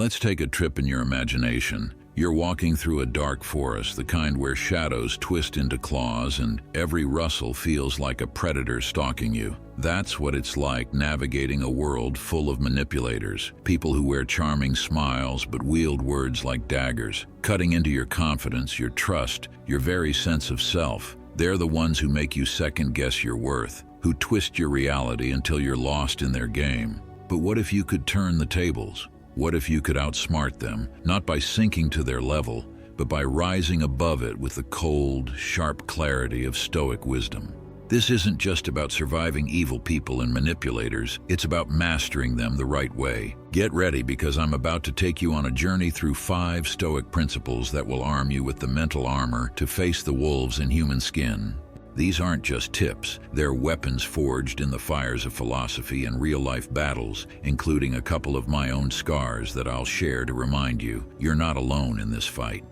Let's take a trip in your imagination. You're walking through a dark forest, the kind where shadows twist into claws and every rustle feels like a predator stalking you. That's what it's like navigating a world full of manipulators, people who wear charming smiles but wield words like daggers, cutting into your confidence, your trust, your very sense of self. They're the ones who make you second-guess your worth, who twist your reality until you're lost in their game. But what if you could turn the tables? What if you could outsmart them, not by sinking to their level, but by rising above it with the cold, sharp clarity of Stoic wisdom? This isn't just about surviving evil people and manipulators, it's about mastering them the right way. Get ready, because I'm about to take you on a journey through 5 Stoic principles that will arm you with the mental armor to face the wolves in human skin. These aren't just tips, they're weapons forged in the fires of philosophy and real-life battles, including a couple of my own scars that I'll share to remind you you're not alone in this fight.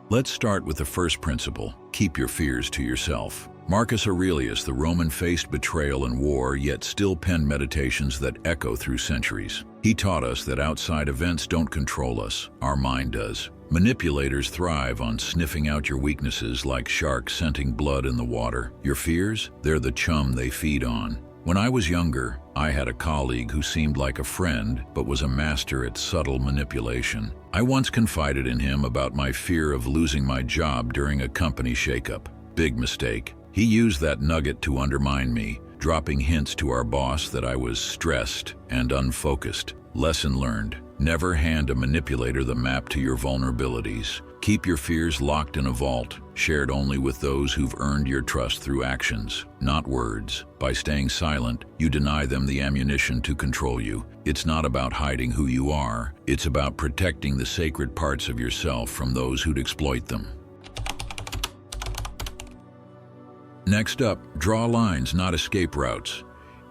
Let's start with the first principle: keep your fears to yourself. Marcus Aurelius, the Roman, faced betrayal and war, yet still penned meditations that echo through centuries. He taught us that outside events don't control us, our mind does. Manipulators thrive on sniffing out your weaknesses like sharks scenting blood in the water. Your fears? They're the chum they feed on. When I was younger, I had a colleague who seemed like a friend, but was a master at subtle manipulation. I once confided in him about my fear of losing my job during a company shakeup. Big mistake. He used that nugget to undermine me, dropping hints to our boss that I was stressed and unfocused. Lesson learned: never hand a manipulator the map to your vulnerabilities. Keep your fears locked in a vault, shared only with those who've earned your trust through actions, not words. By staying silent, you deny them the ammunition to control you. It's not about hiding who you are, it's about protecting the sacred parts of yourself from those who'd exploit them. Next up, draw lines, not escape routes.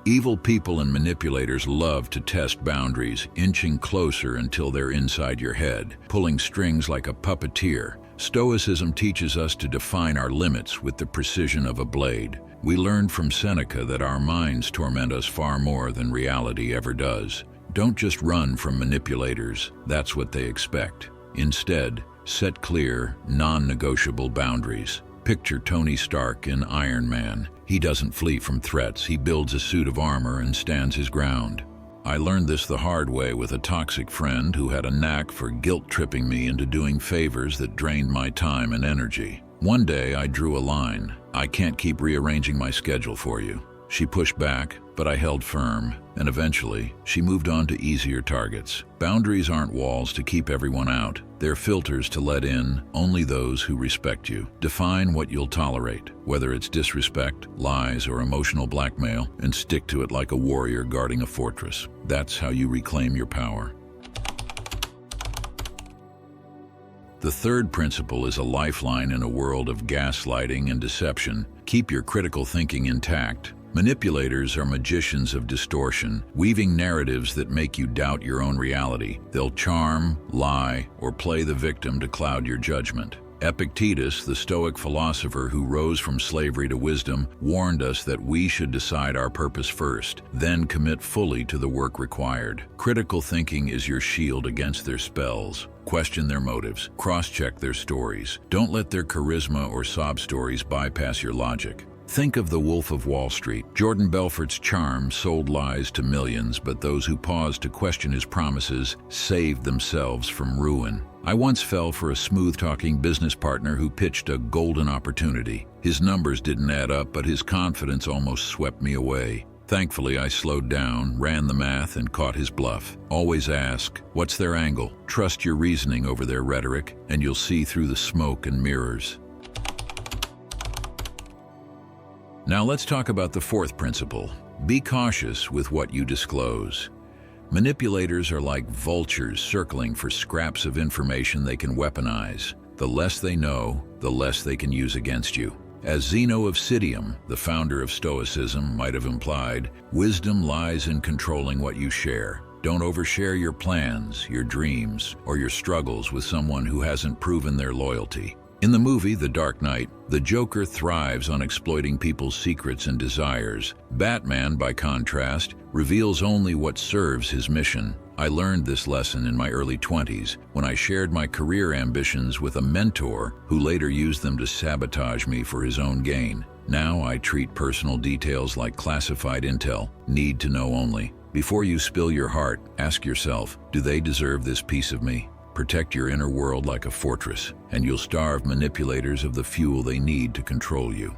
Evil people and manipulators love to test boundaries, inching closer until they're inside your head, pulling strings like a puppeteer. Stoicism teaches us to define our limits with the precision of a blade. We learned from Seneca that our minds torment us far more than reality ever does. Don't just run from manipulators, that's what they expect. Instead, set clear, non-negotiable boundaries. Picture Tony Stark in Iron Man. He doesn't flee from threats, he builds a suit of armor and stands his ground. I learned this the hard way with a toxic friend who had a knack for guilt-tripping me into doing favors that drained my time and energy. One day I drew a line. I can't keep rearranging my schedule for you. She pushed back, but I held firm, and eventually she moved on to easier targets. Boundaries aren't walls to keep everyone out. They're filters to let in only those who respect you. Define what you'll tolerate, whether it's disrespect, lies, or emotional blackmail, and stick to it like a warrior guarding a fortress. That's how you reclaim your power. The third principle is a lifeline in a world of gaslighting and deception. Keep your critical thinking intact. Manipulators are magicians of distortion, weaving narratives that make you doubt your own reality. They'll charm, lie, or play the victim to cloud your judgment. Epictetus, the Stoic philosopher who rose from slavery to wisdom, warned us that we should decide our purpose first, then commit fully to the work required. Critical thinking is your shield against their spells. Question their motives, cross-check their stories. Don't let their charisma or sob stories bypass your logic. Think of the Wolf of Wall Street. Jordan Belfort's charm sold lies to millions, but those who paused to question his promises saved themselves from ruin. I once fell for a smooth-talking business partner who pitched a golden opportunity. His numbers didn't add up, but his confidence almost swept me away. Thankfully, I slowed down, ran the math, and caught his bluff. Always ask, what's their angle? Trust your reasoning over their rhetoric, and you'll see through the smoke and mirrors. Now let's talk about the fourth principle. Be cautious with what you disclose. Manipulators are like vultures circling for scraps of information they can weaponize. The less they know, the less they can use against you. As Zeno of Citium, the founder of Stoicism, might have implied, wisdom lies in controlling what you share. Don't overshare your plans, your dreams, or your struggles with someone who hasn't proven their loyalty. In the movie The Dark Knight, the Joker thrives on exploiting people's secrets and desires. Batman, by contrast, reveals only what serves his mission. I learned this lesson in my early 20s when I shared my career ambitions with a mentor who later used them to sabotage me for his own gain. Now I treat personal details like classified intel, need to know only. Before you spill your heart, ask yourself, do they deserve this piece of me? Protect your inner world like a fortress, and you'll starve manipulators of the fuel they need to control you.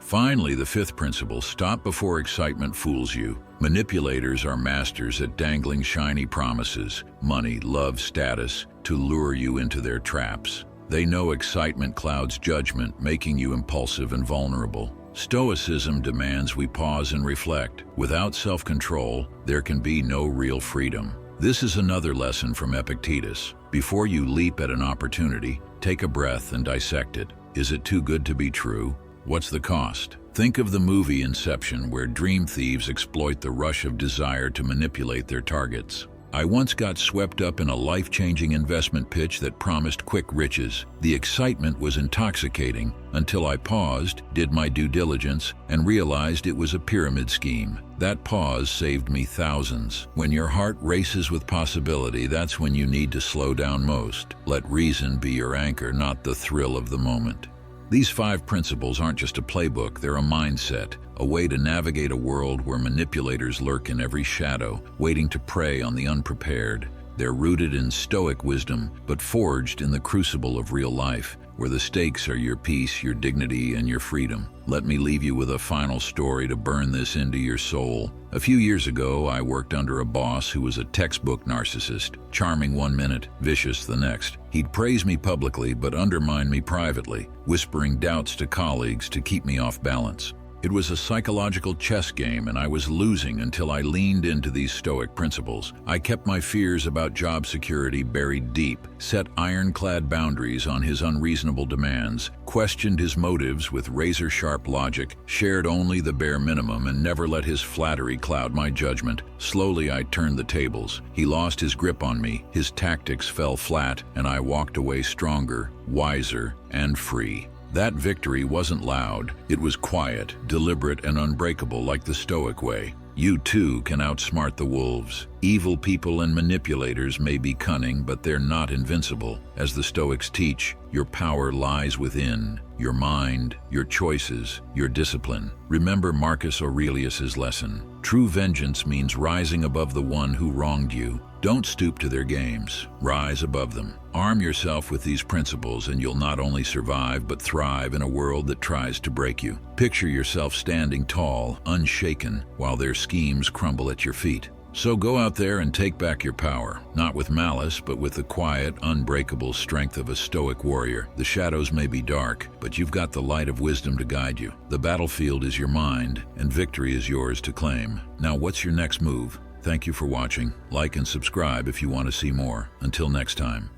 Finally, the fifth principle, stop before excitement fools you. Manipulators are masters at dangling shiny promises, money, love, status, to lure you into their traps. They know excitement clouds judgment, making you impulsive and vulnerable. Stoicism demands we pause and reflect. Without self-control, there can be no real freedom. This is another lesson from Epictetus. Before you leap at an opportunity, take a breath and dissect it. Is it too good to be true? What's the cost? Think of the movie Inception, where dream thieves exploit the rush of desire to manipulate their targets. I once got swept up in a life-changing investment pitch that promised quick riches. The excitement was intoxicating until I paused, did my due diligence, and realized it was a pyramid scheme. That pause saved me thousands. When your heart races with possibility, that's when you need to slow down most. Let reason be your anchor, not the thrill of the moment. These 5 principles aren't just a playbook, they're a mindset, a way to navigate a world where manipulators lurk in every shadow, waiting to prey on the unprepared. They're rooted in Stoic wisdom, but forged in the crucible of real life, where the stakes are your peace, your dignity, and your freedom. Let me leave you with a final story to burn this into your soul. A few years ago, I worked under a boss who was a textbook narcissist, charming one minute, vicious the next. He'd praise me publicly, but undermine me privately, whispering doubts to colleagues to keep me off balance. It was a psychological chess game, and I was losing until I leaned into these Stoic principles. I kept my fears about job security buried deep, set ironclad boundaries on his unreasonable demands, questioned his motives with razor-sharp logic, shared only the bare minimum, and never let his flattery cloud my judgment. Slowly, I turned the tables. He lost his grip on me, his tactics fell flat, and I walked away stronger, wiser, and free. That victory wasn't loud. It was quiet, deliberate, and unbreakable, like the Stoic way. You too can outsmart the wolves. Evil people and manipulators may be cunning, but they're not invincible. As the Stoics teach, your power lies within, your mind, your choices, your discipline. Remember Marcus Aurelius's lesson. True vengeance means rising above the one who wronged you. Don't stoop to their games. Rise above them. Arm yourself with these principles and you'll not only survive but thrive in a world that tries to break you. Picture yourself standing tall, unshaken, while their schemes crumble at your feet. So go out there and take back your power, not with malice, but with the quiet, unbreakable strength of a Stoic warrior. The shadows may be dark, but you've got the light of wisdom to guide you. The battlefield is your mind, and victory is yours to claim. Now, what's your next move? Thank you for watching. Like and subscribe if you want to see more. Until next time.